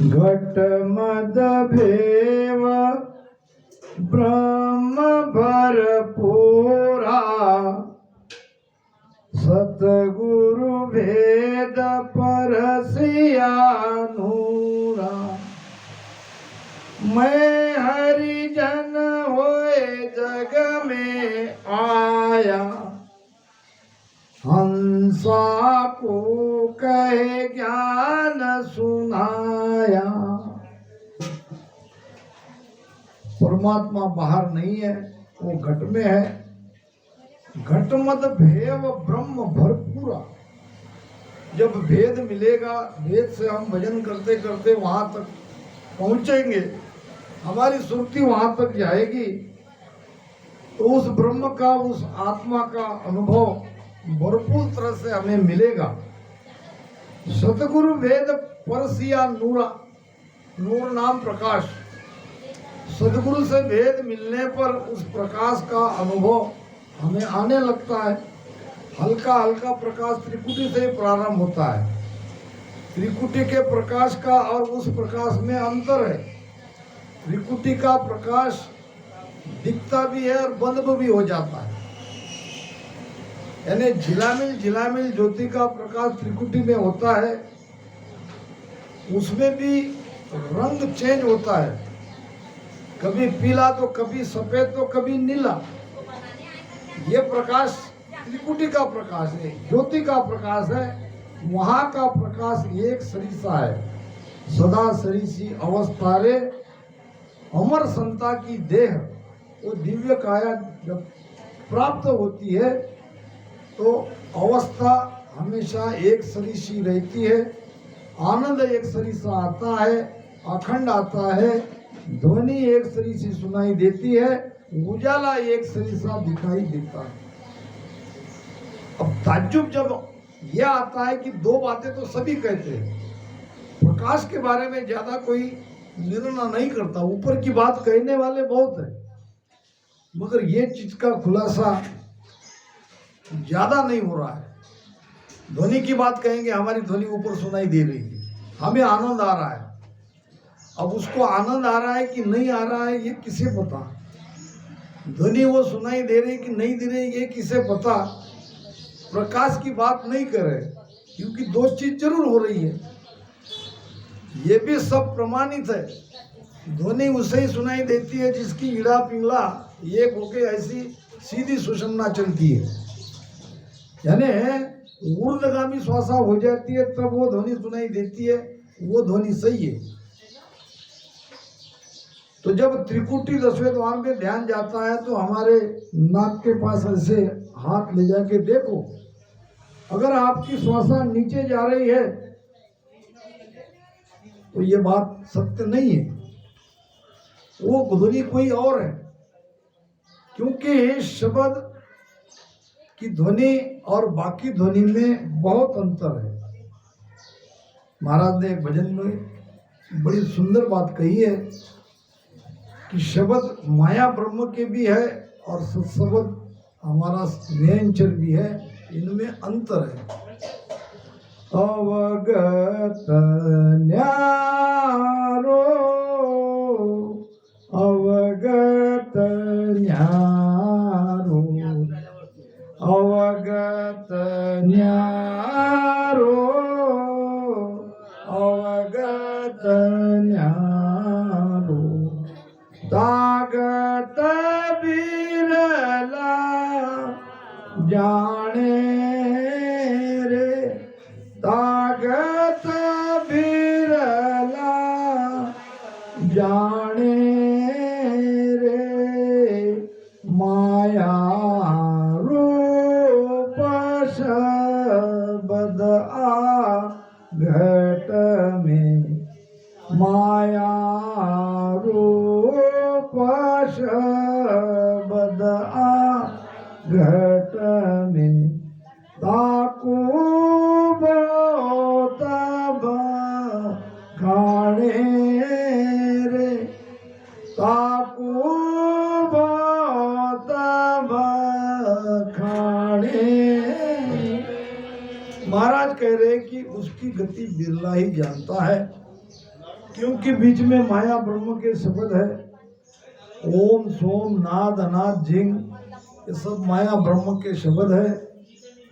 घट मद भेव ब्रह्म भरपूरा सतगुरु भेद परसिया नूरा। मैं हरिजन होए जग में आया हंसा को कहे ज्ञान सुनाया। परमात्मा बाहर नहीं है, वो घट में है। घट मद भेव ब्रह्म भरपूरा। जब भेद मिलेगा, भेद से हम भजन करते करते वहां तक पहुंचेंगे, हमारी सुरती वहां तक जाएगी, तो उस ब्रह्म का, उस आत्मा का अनुभव भरपूर तरह से हमें मिलेगा। सतगुरु वेद परसिया नूरा, नूर नाम प्रकाश। सदगुरु से वेद मिलने पर उस प्रकाश का अनुभव हमें आने लगता है। हल्का हल्का प्रकाश त्रिकुटी से प्रारंभ होता है। त्रिकुटी के प्रकाश का और उस प्रकाश में अंतर है। त्रिकुटी का प्रकाश दिखता भी है और बंद भी हो जाता है, यानी झिलामिल ज्योति का प्रकाश त्रिकुटी में होता है, उसमें भी रंग चेंज होता है, कभी पीला तो कभी सफेद तो कभी नीला। ये प्रकाश त्रिकुटी का प्रकाश है, ज्योति का प्रकाश है। वहां का प्रकाश एक सरिसा है। सदा सरिसी अवस्था रे अमर संता की देह। वो दिव्य काया जब प्राप्त होती है तो अवस्था हमेशा एक सरिसी रहती है। आनंद एक सरिसा आता है, अखंड आता है, ध्वनि एक सरिसी सुनाई देती है, उजाला एक सरिसा दिखाई देता है। अब ताज्जुब जब यह आता है कि दो बातें तो सभी कहते हैं, प्रकाश के बारे में ज्यादा कोई निर्णय नहीं करता, ऊपर की बात कहने वाले बहुत है, मगर ये चीज का खुलासा ज्यादा नहीं हो रहा है। ध्वनि की बात कहेंगे, हमारी ध्वनि ऊपर सुनाई दे रही है, हमें आनंद आ रहा है। अब उसको आनंद आ रहा है कि नहीं आ रहा है, ये किसे पता। ध्वनि वो सुनाई दे रही कि नहीं दे रही, ये किसे पता। प्रकाश की बात नहीं करे, क्योंकि दो चीज जरूर हो रही है, ये भी सब प्रमाणित है। ध्वनि उसे ही सुनाई देती है जिसकी ईड़ा पिंगला एक होके ऐसी सीधी सुषमना चलती है, यानी ऊर्ध्वगामी श्वासा हो जाती है, तब वो ध्वनि सुनाई देती है, वो ध्वनि सही है। तो जब त्रिकुटी 10वें द्वार में ध्यान जाता है तो हमारे नाक के पास ऐसे हाथ ले जाके देखो, अगर आपकी श्वासा नीचे जा रही है तो ये बात सत्य नहीं है, वो ध्वनि कोई और है। क्योंकि शब्द की ध्वनि और बाकी ध्वनि में बहुत अंतर है। महाराज ने एक भजन में बड़ी सुंदर बात कही है कि शब्द माया ब्रह्म के भी है और शब्द हमारा स्नेहंचर भी है, इनमें अंतर है। अवगत न्यारो अवगत न्यारो अवगत न्यारो अवगत न्यारो तागत बिरला जाने रे तागत बिरला जाने रे माया रूप शब्द आ घट में माया रूप शब्द आ घट में ताकू तब खाने रे ताकू तब खाने। महाराज कह रहे कि उसकी गति बिरला ही जानता है, क्योंकि बीच में माया ब्रह्म के शब्द है, ओम सोम नाद अनाद जिंग, ये सब माया ब्रह्म के शब्द है।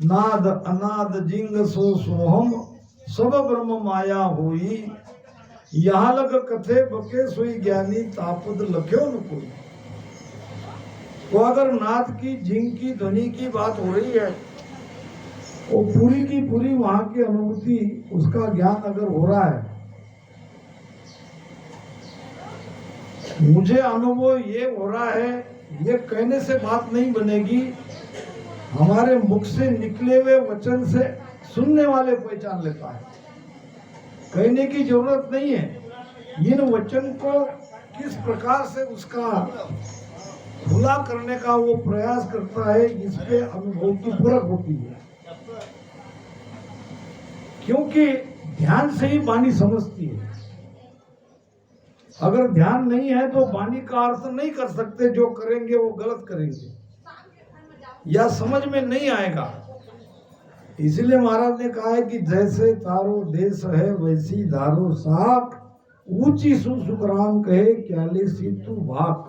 नाद अनाद जिंग सो सोहम, सब ब्रह्म माया होई। यहाँ लग कथे बके सोई ज्ञानी, तापद लख्यो न कोई। तो अगर नाद की जिंग की ध्वनि की बात हो रही है, वो पूरी की पूरी वहां की अनुभूति, उसका ज्ञान अगर हो रहा है, मुझे अनुभव ये हो रहा है, ये कहने से बात नहीं बनेगी। हमारे मुख से निकले हुए वचन से सुनने वाले पहचान लेता है, कहने की जरूरत नहीं है। इन वचन को किस प्रकार से उसका खुला करने का वो प्रयास करता है, इस पे अनुभव की फर्क होती है। क्योंकि ध्यान से ही वाणी समझती है। अगर ध्यान नहीं है तो वाणी का अर्थ नहीं कर सकते, जो करेंगे वो गलत करेंगे या समझ में नहीं आएगा। इसलिए महाराज ने कहा है कि जैसे तारो देश है वैसी धारो साख, ऊंची सुसुकराम कहे क्याले सीतु भाक।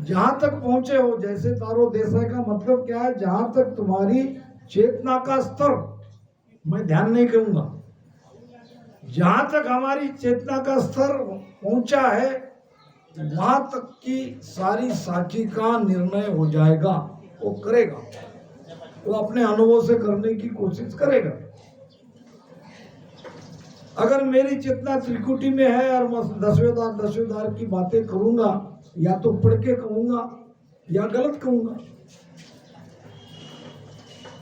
जहां तक पहुंचे हो, जैसे तारो देश है का मतलब क्या है, जहां तक तुम्हारी चेतना का स्तर, मैं ध्यान नहीं कहूंगा, जहां तक हमारी चेतना का स्तर पहुंचा है, वहां तक की सारी साखी का निर्णय हो जाएगा। वो करेगा, वो अपने अनुभव से करने की कोशिश करेगा। अगर मेरी चेतना त्रिकुटी में है और मैं दसवें द्वार की बातें करूंगा, या तो पढ़ के कहूंगा या गलत कहूंगा।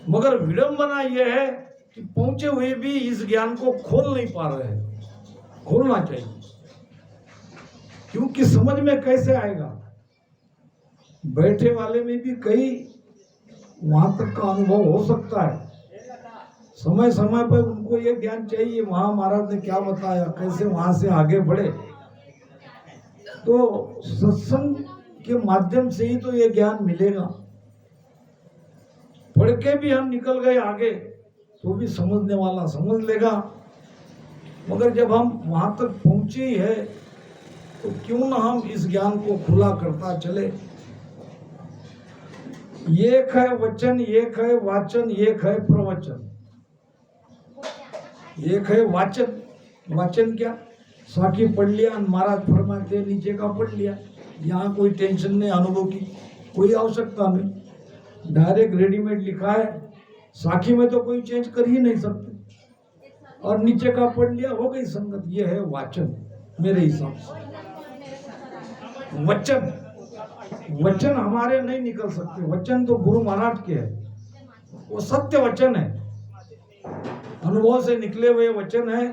मगर विडंबना यह है कि पहुंचे हुए भी इस ज्ञान को खोल नहीं पा रहे हैं। खोलना चाहिए, क्योंकि समझ में कैसे आएगा। बैठे वाले में भी कई वहां तक का अनुभव हो सकता है, समय समय पर उनको ये ज्ञान चाहिए, वहां महाराज ने क्या बताया, कैसे वहां से आगे बढ़े। तो सत्संग के माध्यम से ही तो ये ज्ञान मिलेगा। पढ़ के भी हम निकल गए आगे तो भी समझने वाला समझ लेगा, मगर जब हम वहां तक पहुंचे ही है तो क्यों ना हम इस ज्ञान को खुला करता चले। एक है वचन, एक है वाचन, एक है प्रवचन। एक है वाचन, वाचन क्या, साखी पढ़ लिया, महाराज फरमाते नीचे का पढ़ लिया, यहाँ कोई टेंशन नहीं, अनुभव की कोई आवश्यकता नहीं, डायरेक्ट रेडीमेड लिखा है। साखी में तो कोई चेंज कर ही नहीं सकते, और नीचे का पढ़ लिया, हो गई संगत। ये है वाचन मेरे हिसाब से। वचन, वचन हमारे नहीं निकल सकते, वचन तो गुरु महाराज के है, वो सत्य वचन है, अनुभव से निकले हुए वचन है।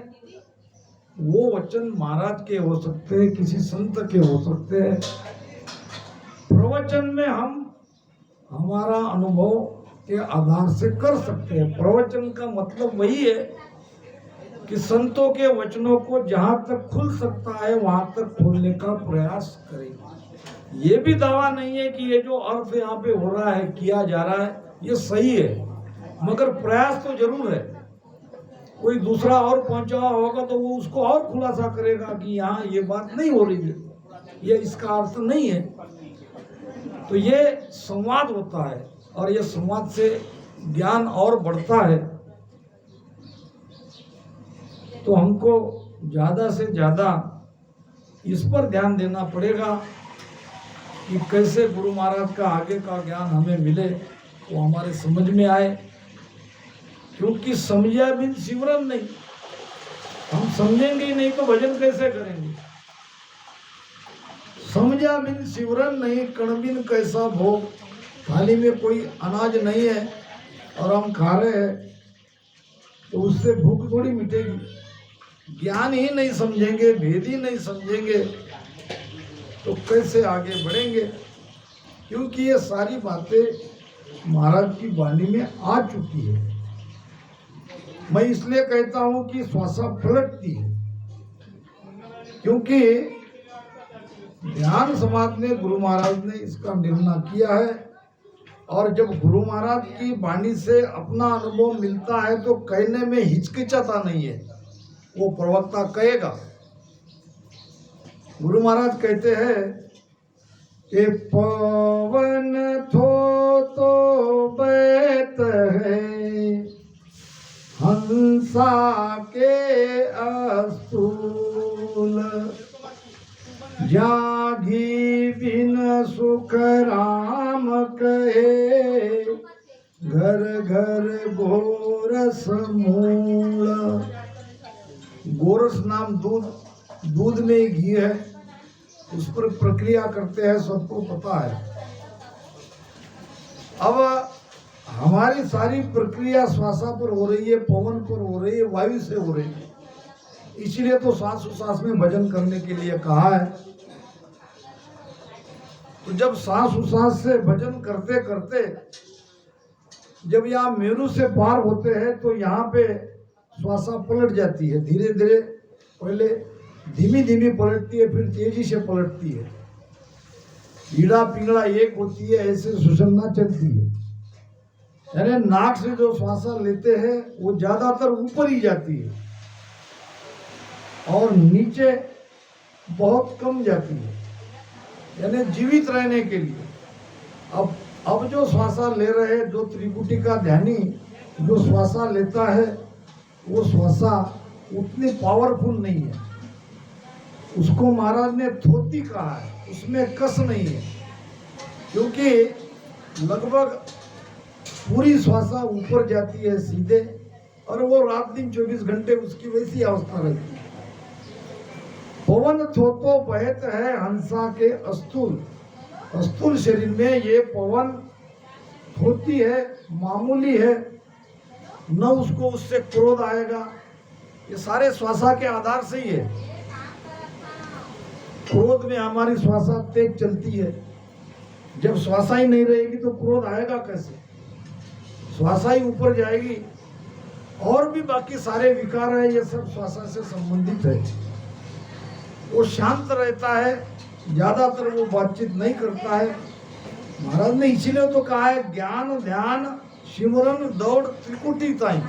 वो वचन महाराज के हो सकते हैं, किसी संत के हो सकते हैं। प्रवचन में हम हमारा अनुभव के आधार से कर सकते हैं। प्रवचन का मतलब वही है कि संतों के वचनों को जहां तक खुल सकता है वहां तक खोलने का प्रयास करेंगे। ये भी दावा नहीं है कि ये जो अर्थ यहाँ पे हो रहा है, किया जा रहा है, ये सही है, मगर प्रयास तो जरूर है। कोई दूसरा और पहुंचा होगा तो वो उसको और खुलासा करेगा कि यहाँ ये बात नहीं हो रही है, ये इसका अर्थ नहीं है। तो ये संवाद होता है, और ये संवाद से ज्ञान और बढ़ता है। तो हमको ज्यादा से ज्यादा इस पर ध्यान देना पड़ेगा कि कैसे गुरु महाराज का आगे का ज्ञान हमें मिले, वो हमारे समझ में आए। क्योंकि समझा बिन सिमरन नहीं, हम समझेंगे ही नहीं तो भजन कैसे करेंगे। समझा बिन सिमरन नहीं, कण बिन कैसा भोग। थाली में कोई अनाज नहीं है और हम खा रहे हैं तो उससे भूख थोड़ी मिटेगी। ज्ञान ही नहीं समझेंगे, भेद ही नहीं समझेंगे तो कैसे आगे बढ़ेंगे। क्योंकि ये सारी बातें महाराज की वाणी में आ चुकी है। मैं इसलिए कहता हूं कि श्वासा पलटती है, क्योंकि ध्यान समाज ने, गुरु महाराज ने इसका निर्णय किया है। और जब गुरु महाराज की वाणी से अपना अनुभव मिलता है तो कहने में हिचकिचाता नहीं है, वो प्रवक्ता कहेगा। गुरु महाराज कहते हैं कि पवन थो तो बैत है हंसा के अस्तूल, जागी बिन सुख राम कहे घर घर गोरस मूल। गोरस नाम दूध, दूध में घी है, उस पर प्रक्रिया करते हैं, सबको पता है। अब हमारी सारी प्रक्रिया श्वासा पर हो रही है, पवन पर हो रही है, वायु से हो रही है। इसलिए तो सांस उसास में भजन करने के लिए कहा है। तो जब सांस उसास से भजन करते करते जब यहाँ मेरू से पार होते हैं तो यहाँ पे श्वासा पलट जाती है, धीरे धीरे, पहले धीमी धीमी पलटती है, फिर तेजी से पलटती है। ईड़ा पिंगला एक होती है, ऐसे सुषुम्ना चलती है। यानी नाक से जो श्वासा लेते हैं वो ज्यादातर ऊपर ही जाती है और नीचे बहुत कम जाती है, यानी जीवित रहने के लिए। अब जो श्वासा ले रहे, जो त्रिकुटी का ध्यानी जो श्वासा लेता है, वो श्वासा उतनी पावरफुल नहीं है। उसको महाराज ने थोती कहा है, उसमें कस नहीं है, क्योंकि लगभग पूरी श्वासा ऊपर जाती है सीधे, और वो रात दिन 24 घंटे उसकी वैसी अवस्था रहती है। पवन थोतो बहत है हंसा के अस्तूल, अस्तूल शरीर में ये पवन होती है, मामूली है, न उसको उससे क्रोध आएगा। ये सारे श्वासा के आधार से ही है। क्रोध में हमारी श्वासा तेज चलती है, जब श्वासा ही नहीं रहेगी तो क्रोध आएगा कैसे? श्वासा ही ऊपर जाएगी, और भी बाकी सारे विकार है, ये सब श्वासा से संबंधित है। वो शांत रहता है, ज्यादातर वो बातचीत नहीं करता है। महाराज ने इसीलिए तो कहा है ज्ञान ध्यान सिमरन दौड़ त्रिकुटी ताई।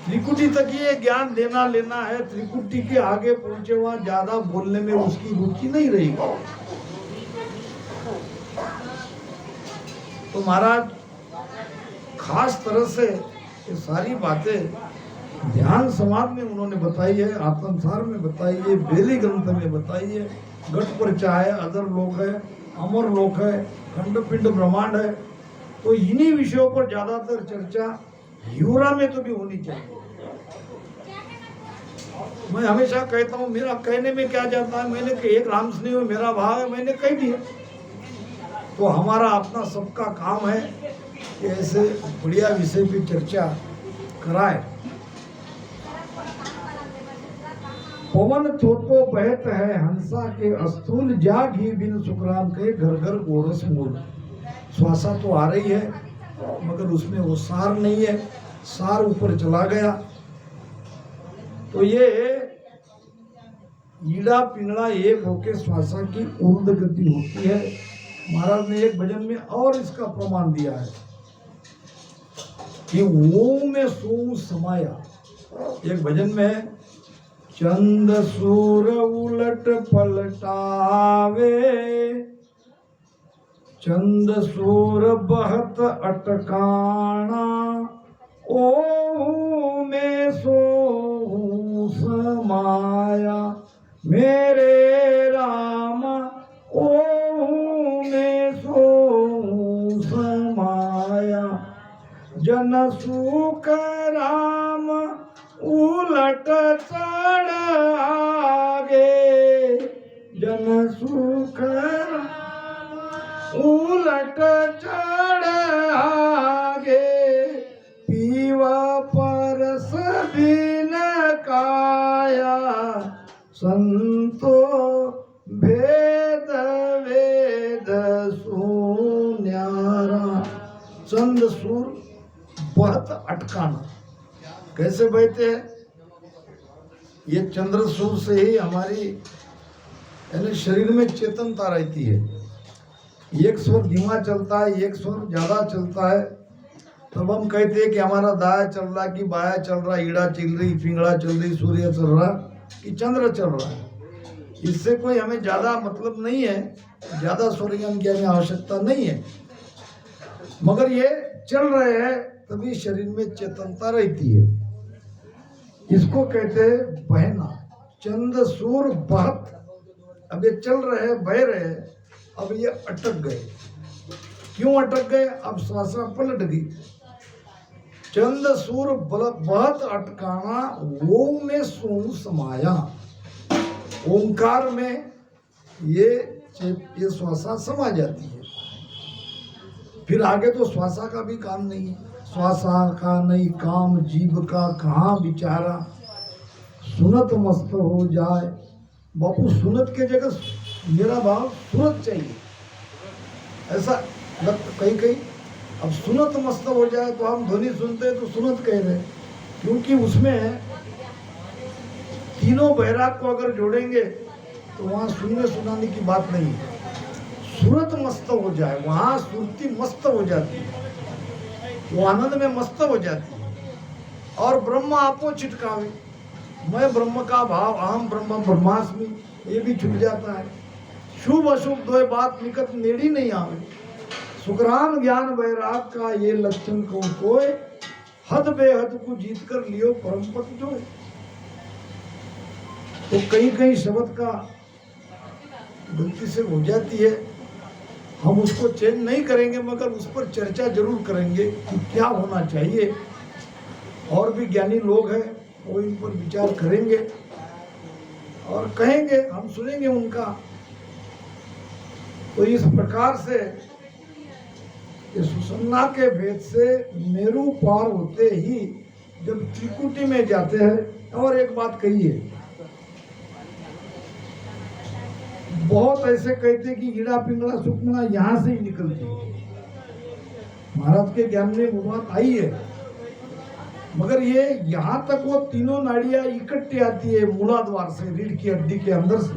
त्रिकुटी तक ये ज्ञान देना लेना है, त्रिकुटी के आगे पहुंचे वहां ज्यादा बोलने में उसकी रुचि नहीं रहेगी। तो महाराज खास तरह से ये सारी बातें ध्यान समाज में उन्होंने बताई है, आत्मसार में बताई है, बेली ग्रंथ में बताई है, घट परचा है, अदर लोक है, अमर लोक है, खंड पिंड ब्रह्मांड है। तो इन्हीं विषयों पर ज्यादातर चर्चा यूरा में तो भी होनी चाहिए। मैं हमेशा कहता हूँ, मेरा कहने में क्या जाता है, मैंने एक राम स्नेह मेरा भाव है, मैंने कह दिया। तो हमारा अपना सबका काम है कि ऐसे बढ़िया विषय पे चर्चा कराए। पवन थोतो बहत है हंसा के अस्तूल, जागी बिन सुखराम के घर घर गोरस मूल। श्वासा तो आ रही है मगर उसमें वो सार नहीं है, सार ऊपर चला गया। तो ये ईड़ा पिंगड़ा एक होके श्वासा की ऊर्ध्व गति होती है। महाराज ने एक भजन में और इसका प्रमाण दिया है कि वो में सो समाया। एक भजन में है, चंद सूर उलट पलटावे, चंद सूर बहत अटकाना, ओ में सो समाया मेरे राम, ओ में सो समाया। जन सुख राम उलट चढ़ आगे, जन सुख उलट चढ़ आगे, पीवा परस बिन काया, संतो भेद वेद सुन्यारा। चंद सूर बहुत अटकाना, कैसे बहते हैं? ये चंद्र सूर से ही हमारी यानी शरीर में चेतनता रहती है। एक स्वर धीमा चलता है, एक स्वर ज्यादा चलता है, तब हम कहते हैं कि हमारा दाया चल रहा कि बाया चल रहा, ईड़ा चल रही, पिंगड़ा चल रही, सूर्य चल रहा कि चंद्र चल रहा है। इससे कोई हमें ज्यादा मतलब नहीं है, ज्यादा स्वर ज्ञान की हमें आवश्यकता नहीं है, मगर ये चल रहे हैं तभी शरीर में चेतनता रहती है। इसको कहते हैं बहना। चंद सूर बहत, अब ये चल रहे बह रहे, अब ये अटक गए। क्यों अटक गए? अब श्वासा पलट गई। चंद सूर बहत अटकाना, वो में सोम समाया। ओंकार में ये श्वासा समा जाती है। फिर आगे तो श्वासा का भी काम नहीं है। श्वासा का नहीं काम, जीव का कहाँ विचारा। सुनत मस्त हो जाए। बापू सुनत के जगह मेरा भाव सुनत चाहिए, ऐसा कहीं कहीं। अब सुनत मस्त हो जाए तो हम ध्वनि सुनते हैं तो सुनत कह रहे हैं, क्योंकि उसमें तीनों बैराग को अगर जोड़ेंगे तो वहाँ सुनने सुनाने की बात नहीं है। सूरत मस्त हो जाए, वहाँ सुरती मस्त हो जाती है, वो आनंद में मस्त हो जाती है। और ब्रह्म आपको चिटकावे, मैं ब्रह्म का भाव, अहम ब्रह्म ब्रह्मास्मि, ये भी छूट जाता है। शुभ अशुभ दो बात निकट नेड़ी नहीं आवे। सुखराम ज्ञान वैराग का ये लक्षण को कोई, हद बेहद को जीत कर लियो परम पद जो। तो कहीं कहीं शब्द का गलती से हो जाती है, हम उसको चेंज नहीं करेंगे, मगर उस पर चर्चा जरूर करेंगे कि क्या होना चाहिए। और भी ज्ञानी लोग हैं, वो इन पर विचार करेंगे और कहेंगे, हम सुनेंगे उनका। तो इस प्रकार से ये सुषुम्ना के भेद से मेरू पार होते ही जब त्रिकुटी में जाते हैं। और एक बात कही है, बहुत ऐसे कहते कि ईड़ा पिंगला सुखना यहाँ से ही निकलती है। महाराज के ज्ञान में वो बात आई है, मगर ये यहाँ तक वो तीनों नाड़ियां इकट्ठी आती है मूलाधार से, रीढ़ की हड्डी के अंदर से।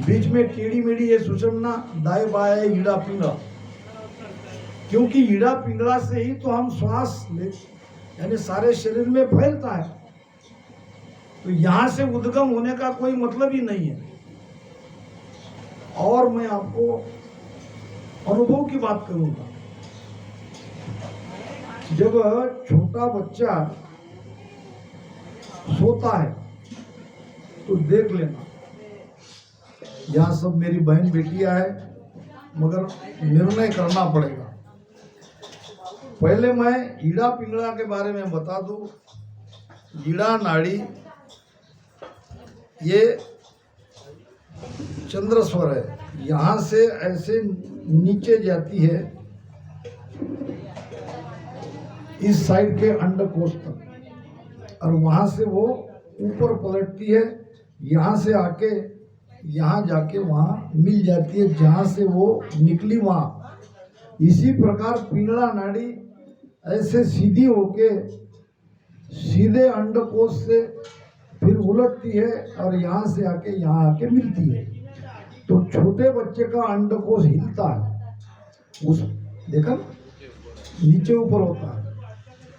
बीच में टेढ़ी मेढ़ी है सुषुम्ना, दाएं बाएं ईड़ा पिंगला। क्योंकि ईड़ा पिंगला से ही तो हम श्वास ले, यानी सारे शरीर में फैलता है। तो यहाँ से उद्गम होने का कोई मतलब ही नहीं है। और मैं आपको अनुभव की बात करूंगा। जब छोटा बच्चा सोता है तो देख लेना, यहाँ सब मेरी बहन बेटियां है, मगर निर्णय करना पड़ेगा। पहले मैं ईड़ा पिंगला के बारे में बता दूं। ईड़ा नाड़ी ये चंद्र स्वर है, यहाँ से ऐसे नीचे जाती है इस साइड के अंडकोश तक, और वहाँ से वो ऊपर पलटती है, यहाँ से आके यहाँ जाके वहाँ मिल जाती है जहाँ से वो निकली वहाँ। इसी प्रकार पिंगला नाड़ी ऐसे सीधी होके सीधे अंडकोश से फिर उलटती है और यहाँ से आके यहाँ आके मिलती है। तो छोटे बच्चे का अंडकोश हिलता है, उस देखा नीचे ऊपर होता है,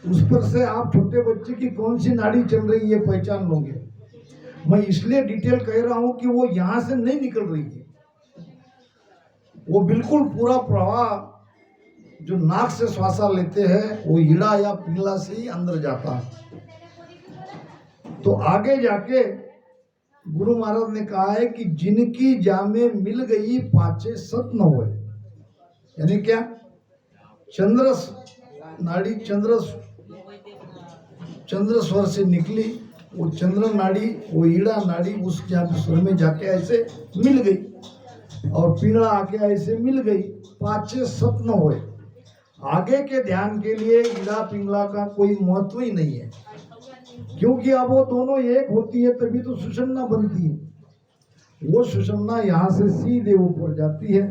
उस पर से आप छोटे बच्चे की कौन सी नाड़ी चल रही है पहचान लोगे। मैं इसलिए डिटेल कह रहा हूं कि वो यहाँ से नहीं निकल रही है, वो बिल्कुल पूरा प्रवाह जो नाक से श्वासा लेते हैं वो ईड़ा या पिंगला से ही अंदर जाता है। तो आगे जाके गुरु महाराज ने कहा है कि जिनकी जामे मिल गई पाछे सत न होए। यानी क्या? चंद्र नाड़ी चंद्र स्वर से निकली, वो चंद्र नाड़ी, वो ईड़ा नाड़ी उस स्वर में जाके ऐसे मिल गई और पिंगला आके ऐसे मिल गई, पाछे सत न होए। आगे के ध्यान के लिए ईड़ा पिंगला का कोई महत्व ही नहीं है, क्योंकि अब वो दोनों एक होती है तभी तो सुषुम्ना बनती है। वो सुषुम्ना यहाँ से सीधे ऊपर जाती है।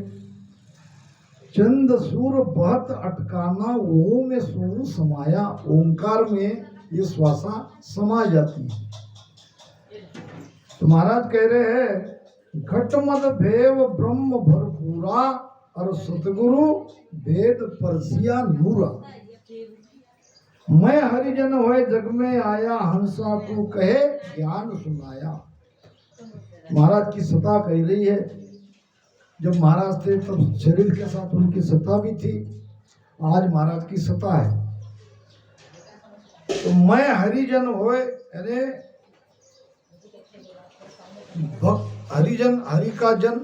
चंद सूर बहत अटकाना, वो में सोम समाया। ओंकार में ये श्वासा समा जाती है। तो महाराज कह रहे हैं घटमद भेव ब्रह्म भरपूरा और सतगुरु वेद परसिया नूरा। मैं हरिजन होए जग में आया, हंसा को कहे ज्ञान सुनाया। महाराज की सत्ता कह रही है। जब महाराज थे तब शरीर के साथ उनकी सत्ता भी थी, आज महाराज की सत्ता है। तो मैं हरिजन होए, अरे भक्त हरिजन, हरि का जन,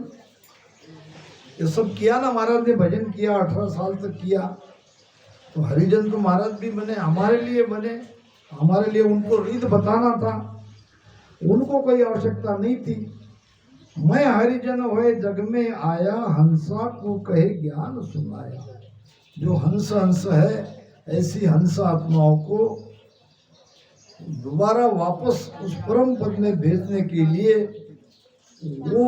ये सब किया ना महाराज ने, भजन किया 18 साल तक किया। तो हरिजन तो महाराज भी बने, हमारे लिए बने, हमारे लिए उनको रीत बताना था, उनको कोई आवश्यकता नहीं थी। मैं हरिजन होए जग में आया, हंसा को कहे ज्ञान सुनाया। जो हंस हंस है, ऐसी हंस आत्माओं को दोबारा वापस उस परम पद में भेजने के लिए, वो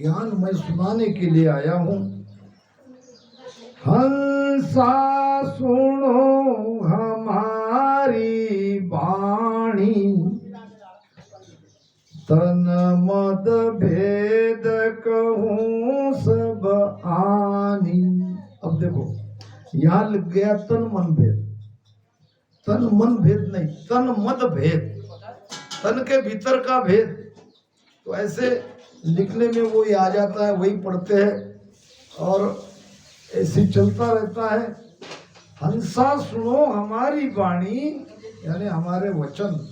ज्ञान मैं सुनाने के लिए आया हूँ। हंसा सुनो हमारी वाणी, तन मद भेद कहूँ सब आनी। अब देखो यहाँ लिख गया तन मन भेद, तन मन भेद नहीं, तन मद भेद, तन के भीतर का भेद। तो ऐसे लिखने में वही आ जाता है, वही पढ़ते हैं और ऐसे चलता रहता है। हंसा सुनो हमारी वाणी, यानी हमारे वचन,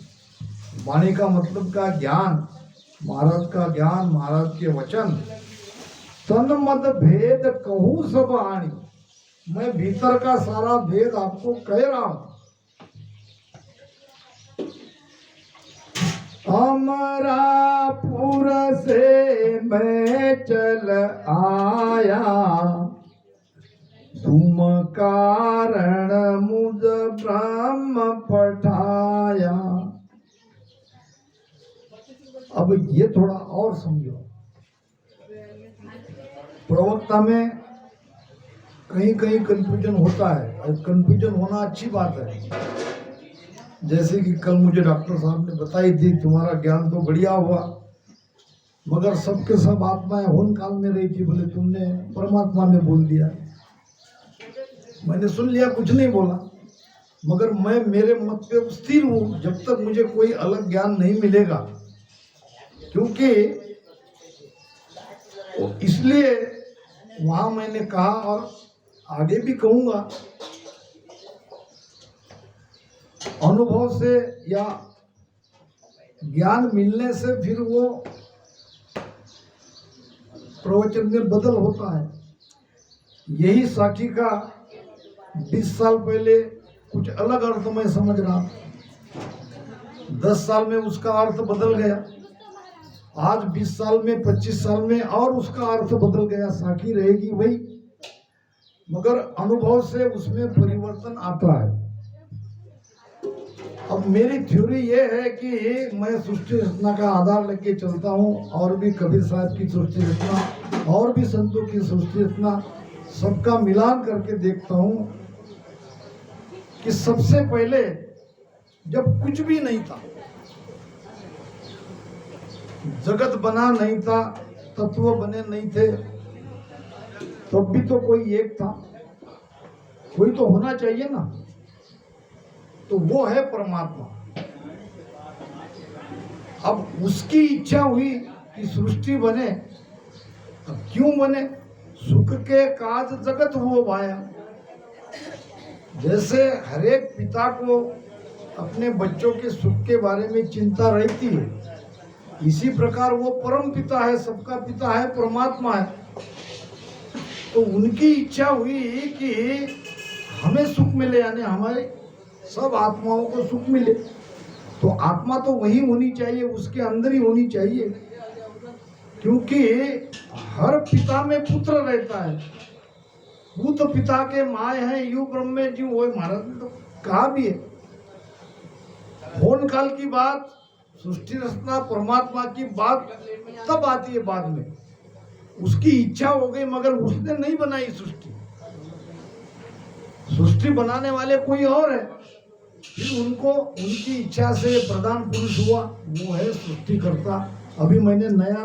वाणी का मतलब का ज्ञान, महाराज का ज्ञान, महाराज के वचन। तन मद भेद कहूँ सब आनी, मैं भीतर का सारा भेद आपको कह रहा हूं। अमरापुर से मैं चल आया, तुम कारण मुझ ब्रह्म पठाया। अब ये थोड़ा और समझो, प्रवक्ता में कहीं कहीं कंफ्यूजन होता है, और कंफ्यूजन होना अच्छी बात है। जैसे कि कल मुझे डॉक्टर साहब ने बताई थी, तुम्हारा ज्ञान तो बढ़िया हुआ, मगर सबके सब आत्माएं होन काल में रही थी, बोले तुमने परमात्मा में बोल दिया। मैंने सुन लिया, कुछ नहीं बोला, मगर मैं मेरे मत पे स्थिर हूँ जब तक मुझे कोई अलग ज्ञान नहीं मिलेगा। क्योंकि इसलिए वहां मैंने कहा और आगे भी कहूंगा, अनुभव से या ज्ञान मिलने से फिर वो प्रवचन में बदल होता है। यही साखी का 20 साल पहले कुछ अलग अर्थ मैं समझ रहा, 10 साल में उसका अर्थ बदल गया, आज 20 साल में 25 साल में और उसका अर्थ बदल गया। साखी रहेगी वही, मगर अनुभव से उसमें परिवर्तन आता है। अब मेरी थ्योरी ये है कि मैं सृष्टि रचना का आधार लेके चलता हूँ, और भी कबीर साहब की सृष्टि रचना और भी संतों की सृष्टि रचना, सबका मिलान करके देखता हूँ कि सबसे पहले जब कुछ भी नहीं था, जगत बना नहीं था, तत्व बने नहीं थे, तब भी तो कोई एक था, कोई तो होना चाहिए ना, तो वो है परमात्मा। अब उसकी इच्छा हुई कि सृष्टि बने। अब क्यों बने? सुख के काज जगत हुआ भाया। जैसे हरेक पिता को अपने बच्चों के सुख के बारे में चिंता रहती है, इसी प्रकार वो परम पिता है, सबका पिता है, परमात्मा है। तो उनकी इच्छा हुई कि हमें सुख मिले, यानी हमारे सब आत्माओं को सुख मिले। तो आत्मा तो वही होनी चाहिए, उसके अंदर ही होनी चाहिए, क्योंकि हर पिता में पुत्र रहता है। भूत पिता के माय हैं, यू ब्रह्मे जीव, वो महाराज ने तो कहा भी है। होन काल की बात, सृष्टि रचना, परमात्मा की बात तब आती है बाद में। उसकी इच्छा हो गई, मगर उसने नहीं बनाई सृष्टि। सृष्टि बनाने वाले कोई और है, फिर उनको उनकी इच्छा से प्रधान पुरुष हुआ, वो है सृष्टिकर्ता। अभी मैंने नया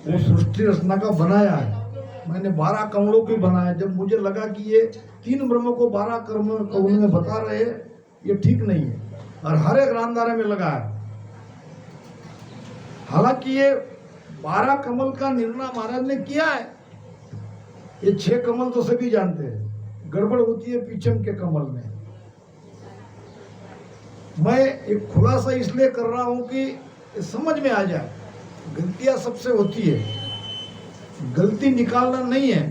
वो सृष्टि रचना का बनाया है, मैंने 12 कमलों की बनाया। जब मुझे लगा कि ये 3 ब्रह्म को 12 कमलों में बता रहे हैं, ये ठीक नहीं है, और हर एक रामदारे में लगा है। हालांकि ये 12 कमल का निर्णय महाराज ने किया है। ये 6 कमल तो सभी जानते हैं, गड़बड़ होती है पीछम के कमल में। मैं एक खुलासा इसलिए कर रहा हूं कि समझ में आ जाए। गलतियां सबसे होती है, गलती निकालना नहीं है,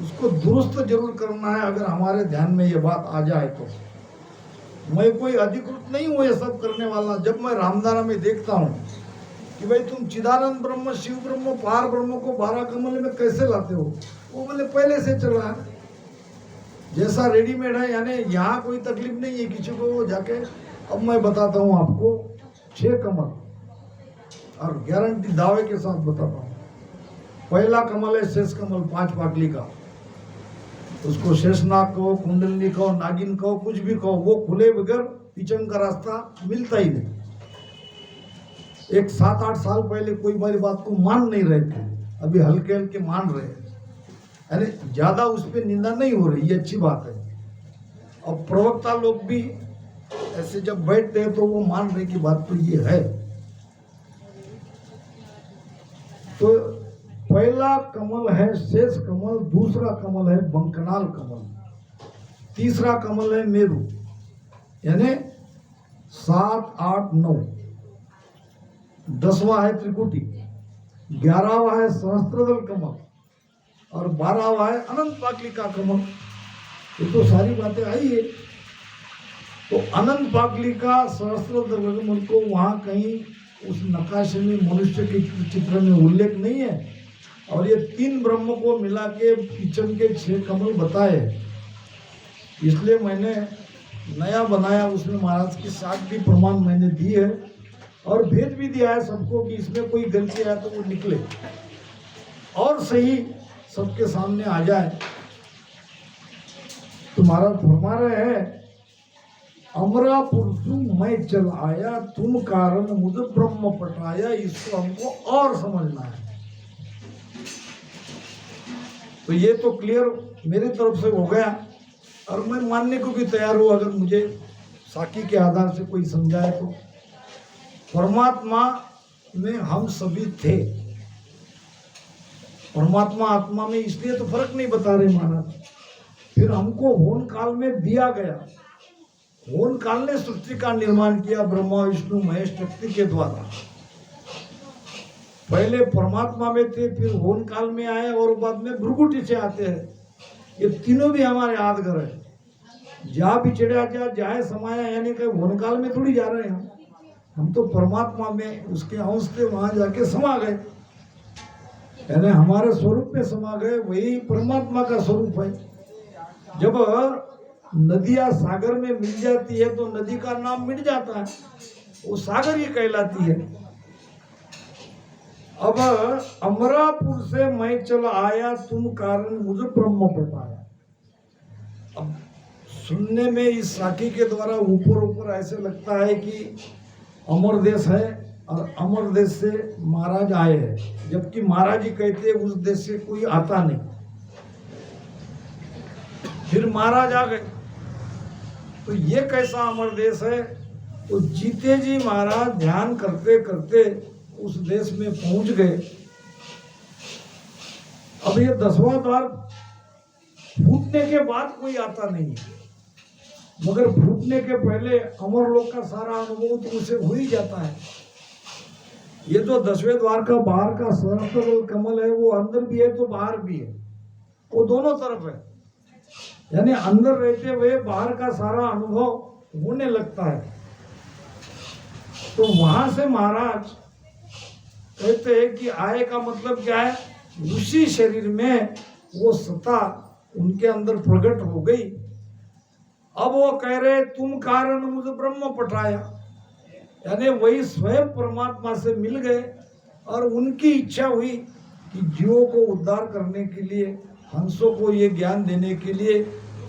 उसको दुरुस्त जरूर करना है। अगर हमारे ध्यान में ये बात आ जाए तो मैं कोई अधिकृत नहीं हूँ ये सब करने वाला। जब मैं रामधारा में देखता हूँ कि भाई तुम चिदानंद ब्रह्म, शिव ब्रह्म, पार ब्रह्म को 12 कमल में कैसे लाते हो, वो बोले पहले से चल रहा है, जैसा रेडीमेड है, यानी यहाँ कोई तकलीफ नहीं है किसी को जाके। अब मैं बताता हूँ आपको 6 कमल, और गारंटी दावे के साथ बताता हूँ। पहला कमल है शेष कमल 5 पाकली का। उसको शेषनाग कहो, कुंडलिनी कहो, नागिन कहो, कुछ भी कहो, वो खुले बगैर पीछम का रास्ता मिलता ही नहीं। एक 7-8 साल पहले कोई मेरी बात को मान नहीं रहे थे, अभी हल्के हल्के मान रहे हैं, यानी ज्यादा उस पर निंदा नहीं हो रही, ये अच्छी बात है। अब प्रवक्ता लोग भी ऐसे जब बैठते हैं तो वो मान रहे कि बात तो ये है। तो पहला कमल है शेष कमल, दूसरा कमल है बंकनाल कमल, तीसरा कमल है मेरु, यानी 7, 8, 9, 10वां है त्रिकुटी, 11वां है सहस्त्रदल कमल, और 12वां है अनंत पाकलिका कमल। ये तो सारी बातें आई है। तो अनंत पाकलिका सहस्त्रदल कमल को वहां कहीं उस नकाशे में मनुष्य के चित्र में उल्लेख नहीं है, और ये 3 ब्रह्म को मिला के पीछम के 6 कमल बताए। इसलिए मैंने नया बनाया, उसमें महाराज की साख भी प्रमाण मैंने दी है, और भेज भी दिया है सबको कि इसमें कोई गलती है तो वो निकले और सही सबके सामने आ जाए। तो महाराज फरमा रहे हैं, अमरापुर मैं चल आया, तुम कारण मुझे ब्रह्म पटाया। इसको हमको और समझना है। तो ये तो क्लियर मेरी तरफ से हो गया, और मैं मानने को भी तैयार हूं अगर मुझे साकी के आधार से कोई समझाए तो। परमात्मा में हम सभी थे। परमात्मा आत्मा में इसलिए तो फर्क नहीं बता रहे महाराज। फिर हमको होन काल में दिया गया। होन काल ने सृष्टि का निर्माण किया ब्रह्मा विष्णु महेश शक्ति के द्वारा। पहले परमात्मा में थे, फिर होन काल में आए, और बाद में भृगुटी से आते हैं। ये तीनों भी हमारे यादगार है। जा बिछड़िया जा जाए समाया, यानी कि होन काल में थोड़ी जा रहे हैं हम तो परमात्मा में उसके अंश से वहां जाके समा गए, यानी हमारे स्वरूप में समा गए। वही परमात्मा का स्वरूप है। जब नदियां सागर में मिल जाती है तो नदी का नाम मिट जाता है, वो सागर ही कहलाती है। अब अमरापुर से मैं चल आया, तुम कारण मुझे ब्रह्म पटाया। अब सुनने में इस साखी के द्वारा ऊपर ऊपर ऐसे लगता है कि अमर देश है और अमर देश से महाराज आए हैं, जबकि महाराज ही कहते हैं उस देश से कोई आता नहीं। फिर महाराज आ गए, तो ये कैसा अमर देश है? तो जीते जी महाराज ध्यान करते करते उस देश में पहुंच गए। अब ये 10वां द्वार फूटने के बाद कोई आता नहीं है, मगर फूटने के पहले अमर लोक का सारा अनुभव तो उसे हो ही जाता है। ये जो 10वें द्वार का बाहर का सहस्त्रदल कमल है, वो अंदर भी है तो बाहर भी है, वो दोनों तरफ है। यानी अंदर रहते हुए बाहर का सारा अनुभव होने लगता है। तो वहां से महाराज कहते हैं कि आए का मतलब क्या है? उसी शरीर में वो सत्ता उनके अंदर प्रकट हो गई। अब वो कह रहे तुम कारण मुझे ब्रह्म पटाया, यानी वही स्वयं परमात्मा से मिल गए, और उनकी इच्छा हुई कि जीवों को उद्धार करने के लिए, हंसों को ये ज्ञान देने के लिए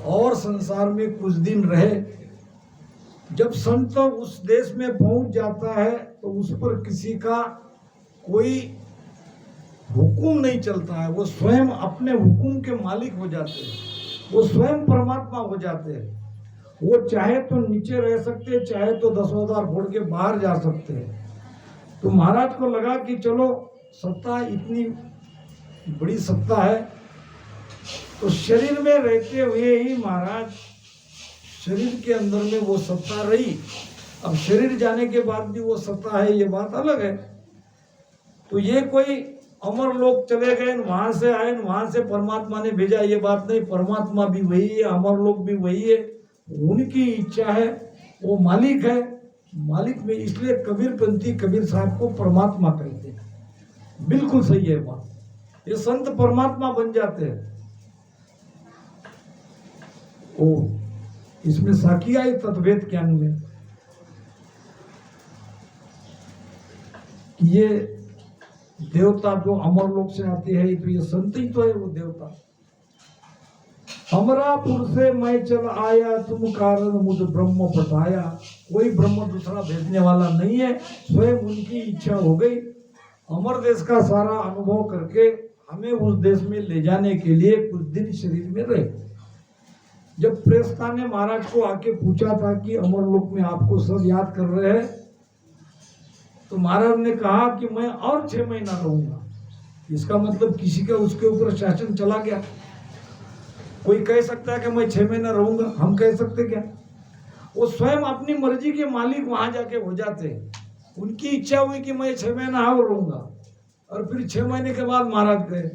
और संसार में कुछ दिन रहे। जब संत उस देश में पहुंच जाता है तो उस पर किसी का कोई हुक्म नहीं चलता है, वो स्वयं अपने हुक्म के मालिक हो जाते हैं, वो स्वयं परमात्मा हो जाते हैं। वो चाहे तो नीचे रह सकते हैं, चाहे तो 10 द्वार फोड़ के बाहर जा सकते हैं। तो महाराज को लगा कि चलो सत्ता इतनी बड़ी सत्ता है, तो शरीर में रहते हुए ही महाराज शरीर के अंदर में वो सत्ता रही। अब शरीर जाने के बाद भी वो सत्ता है, ये बात अलग है। तो ये कोई अमर लोग चले गए, वहां से आए, वहां से परमात्मा ने भेजा, ये बात नहीं। परमात्मा भी वही है, अमर लोग भी वही है, उनकी इच्छा है, वो मालिक है। मालिक में इसलिए कबीरपंथी कबीर साहब को परमात्मा कहते हैं। बिल्कुल सही है बात। ये संत परमात्मा बन जाते हैं। ओ इसमें साकी आई तत्वेद ज्ञान में, ये देवता जो अमर लोक से आते हैं, तो ये संत ही तो है वो देवता। अमरापुर से मैं चल आया, तुम कारण मुझ ब्रह्म पटाया। कोई ब्रह्म दूसरा भेजने वाला नहीं है, स्वयं उनकी इच्छा हो गई। अमर देश का सारा अनुभव करके हमें उस देश में ले जाने के लिए कुछ दिन शरीर में रहे। जब प्रेस्ता ने महाराज को आके पूछा था कि अमर लोक में आपको सब याद कर रहे हैं, तो महाराज ने कहा कि मैं और 6 महीना रहूंगा। इसका मतलब किसी का उसके ऊपर शासन चला गया। कोई कह सकता है कि मैं 6 महीना रहूंगा, हम कह सकते क्या? वो स्वयं अपनी मर्जी के मालिक वहां जाके हो जाते। उनकी इच्छा हुई कि मैं 6 महीना और रहूंगा, और फिर 6 महीने के बाद महाराज गए।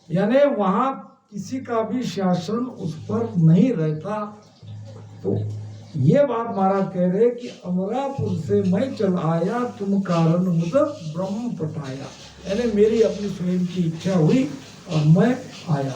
यानी वहां किसी का भी शासन उस पर नहीं रहता। तो ये बात महाराज कह रहे कि अमरापुर से मैं चल आया, तुम कारण मुझ ब्रह्म पटाया। यानी मेरी अपनी स्वयं की इच्छा हुई और मैं आया।